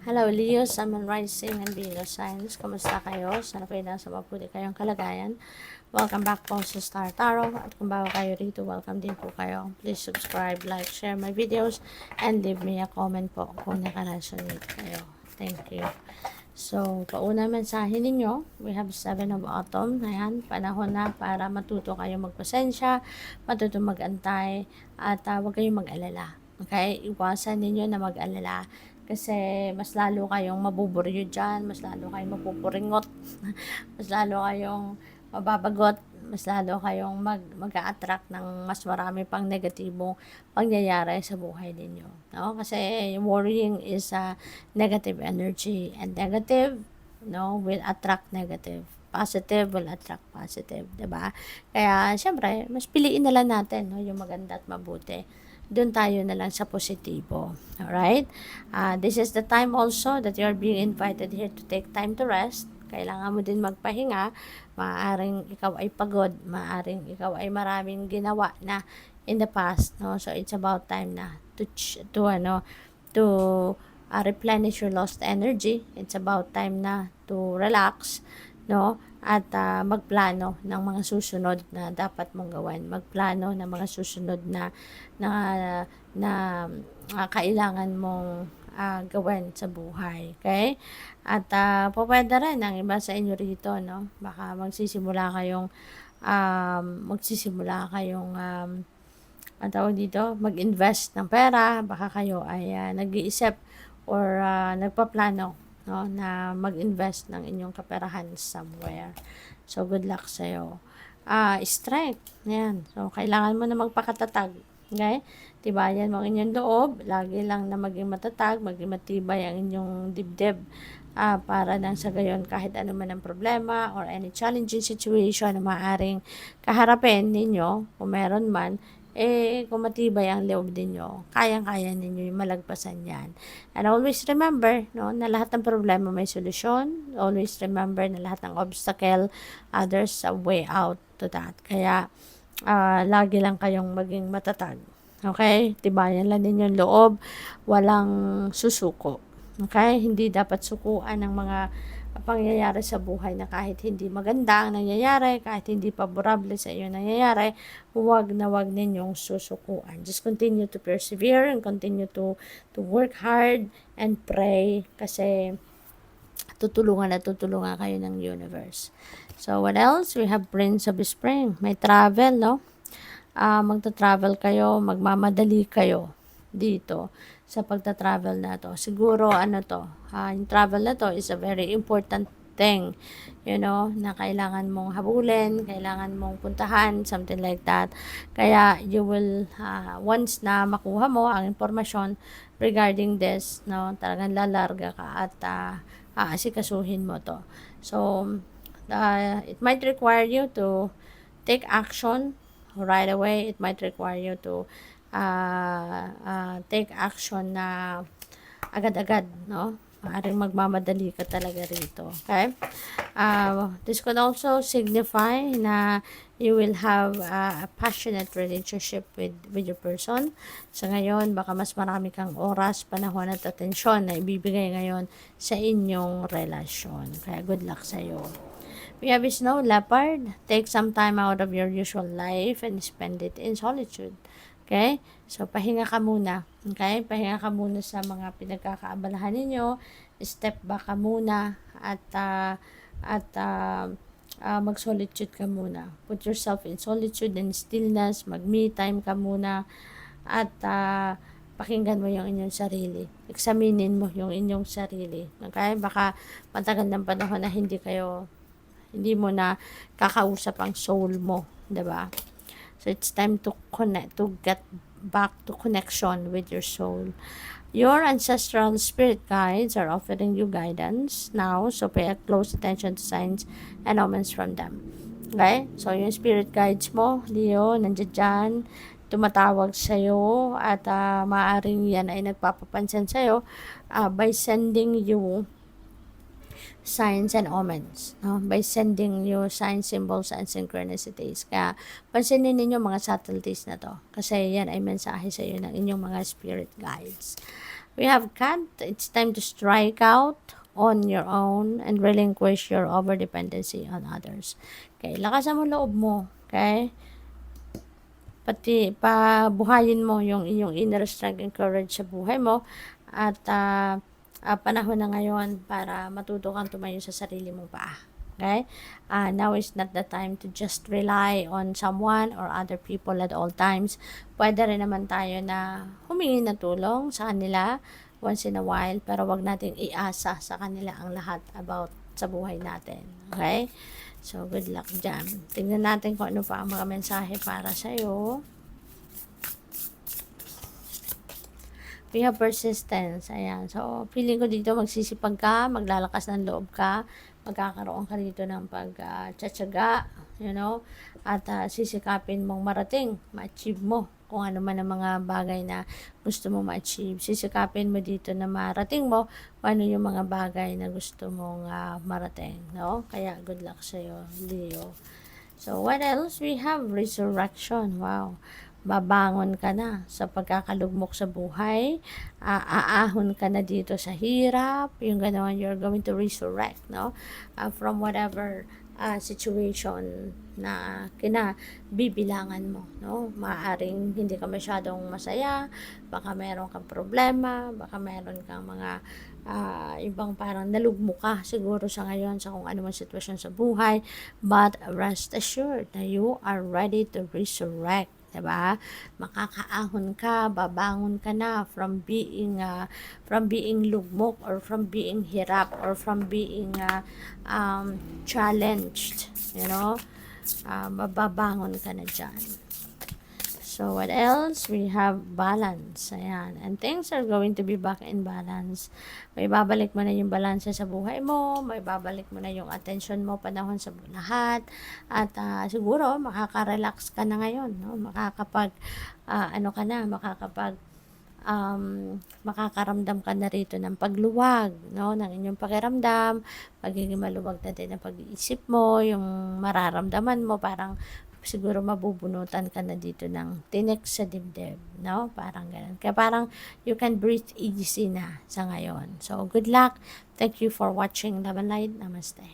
Hello, Leo, Sun and Rising and Venus Signs. Kamusta kayo? Sana kayo nasa mabuti kayong kalagayan. Welcome back po sa Star Tarot. At kung bago kayo rito, welcome din po kayo. Please subscribe, like, share my videos, and leave me a comment po kung naka-resonate kayo. Thank you. So, pauna mensahe ninyo, we have 7 of Autumn. Ayan, panahon na para matuto kayo magpasensya, matuto mag-antay, at huwag kayong mag-alala. Okay? Iwasan ninyo na mag-alala. Kasi mas lalo kayong mabuburyo dyan, mas lalo kayong mapupuringot, mas lalo kayong mababagot, mas lalo kayong mag-a-attract ng mas marami pang negatibong pangyayari sa buhay ninyo. No? Kasi worrying is a negative energy, and negative, no, will attract negative. Positive will attract positive, 'di ba? Kaya syempre, mas piliin na lang natin, no, yung maganda at mabuti. Doon tayo na lang sa positibo. Alright? This is the time also that you are being invited here to take time to rest. Kailangan mo din magpahinga. Maaaring ikaw ay pagod. Maaaring ikaw ay maraming ginawa na in the past. No? So, it's about time na to replenish your lost energy. It's about time na to relax, no? At magplano ng mga susunod na dapat mong gawin. Magplano ng mga susunod na na, na kailangan mong gawin sa buhay. Okay? At pwede rin ang iba sa inyo rito, no? Baka magsisimula kayong ang tawag dito, mag-invest ng pera. Baka kayo ay nag-iisip or nagpaplano, no, na mag-invest ng inyong kaperahan somewhere. So, good luck sa'yo. Strength. Yan. So, kailangan mo na magpakatatag. Okay? Tibayan mo ang inyong loob. Lagi lang na maging matatag, maging matibay ang inyong dibdib. Para nang sa gayon, kahit ano man ang problema or any challenging situation na maaaring kaharapin ninyo, kung meron man, kung matibay ang loob ninyo, kayang-kaya ninyo yung malagpasan yan. And always remember, no, na lahat ng problema may solusyon. Always remember na lahat ng obstacle, there's a way out to that. Kaya, lagi lang kayong maging matatag. Okay? Tibayan lang ninyong loob, walang susuko. Okay? Hindi dapat sukuan ng mga pangyayari sa buhay na kahit hindi maganda ang nangyayari, kahit hindi paborable sa iyo nangyayari, huwag na huwag ninyong susukuan. Just continue to persevere and continue to work hard and pray kasi tutulungan kayo ng universe. So, what else? We have Prince of Spring. May travel, no? Magta-travel kayo, magmamadali kayo dito sa pagta-travel na to. Siguro, yung travel na to is a very important thing, you know, na kailangan mong habulin, kailangan mong puntahan, something like that. Kaya, you will, once na makuha mo ang informasyon regarding this, no, talagang lalarga ka at aasikasuhin mo to. So, it might require you to take action right away. It might require you to take action na agad-agad, no? Maaaring magmamadali ka talaga rito. Okay? This could also signify na you will have a passionate relationship with your person. Sa ngayon, baka mas marami kang oras, panahon at atensyon na ibibigay ngayon sa inyong relasyon. Kaya good luck sa'yo. We have Snow Leopard. Take some time out of your usual life and spend it in solitude. Okay? So, pahinga ka muna. Okay? Pahinga ka muna sa mga pinagkakaabalahan ninyo. Step back ka muna at mag-solitude ka muna. Put yourself in solitude and stillness. Mag-me time ka muna. At pakinggan mo yung inyong sarili. Examinin mo yung inyong sarili. Okay? Baka matagal ng panahon na hindi mo na kakausap ang soul mo. Diba? So, it's time to get back to connection with your soul. Your ancestral spirit guides are offering you guidance now. So, pay close attention to signs and omens from them. Okay? So, yung spirit guides mo, Leo, nandiyan dyan, tumatawag sa'yo at maaaring yan ay nagpapapansin sa'yo by sending you signs and omens, no? By sending you signs, symbols, and synchronicities. Kaya, pansinin ninyo mga subtleties na to. Kasi yan ay mensahe sa iyo ng inyong mga spirit guides. We have cat. It's time to strike out on your own and relinquish your over-dependency on others. Okay, lakasan mo loob mo. Okay? Pati pabuhayin mo yung iyong inner strength and courage sa buhay mo at panahon na ngayon para matuto kang tumayo sa sarili mong paa. Okay? Now is not the time to just rely on someone or other people at all times. Pwede rin naman tayo na humingi ng tulong sa kanila once in a while, pero wag nating iasa sa kanila ang lahat about sa buhay natin. Okay? So, good luck dyan. Tingnan natin kung ano pa ang mga mensahe para sa'yo. We have persistence. Ayan. So, feeling ko dito magsisipag ka, maglalakas ng loob ka, magkakaroon ka dito ng pagtsatsaga, at sisikapin mong marating, ma-achieve mo kung ano man ang mga bagay na gusto mo ma-achieve. Sisikapin mo dito na marating mo kung ano yung mga bagay na gusto mong marating, no? Kaya good luck sa'yo, Leo. So, what else? We have resurrection. Wow. Babangon ka na sa pagkakalugmok sa buhay. Aahon ka na dito sa hirap. Yung gano'n, you're going to resurrect, no? From whatever situation na kinabibilangan mo, no? Maaring hindi ka masyadong masaya, baka meron kang problema, baka meron kang mga ibang parang nalugmok ka siguro sa ngayon sa kung ano man sitwasyon sa buhay, but rest assured na you are ready to resurrect. Diba? Makakaahon ka, babangon ka na from being lugmok or from being hirap or from being challenged, mababangon ka na dyan. So, what else? We have balance. Ayan. And things are going to be back in balance. May babalik mo na yung balance sa buhay mo. May babalik mo na yung attention mo, panahon sa lahat. At siguro, makaka-relax ka na ngayon. No? Makakaramdam ka na rito ng pagluwag, no? Ng inyong pakiramdam, pagiging maluwag na din ang pag-iisip mo, yung mararamdaman mo, parang siguro mabubunutan ka na dito ng tinik sa dibdib, no? Parang ganun. Kaya parang you can breathe easy na sa ngayon. So, good luck. Thank you for watching Love and Light. Namaste.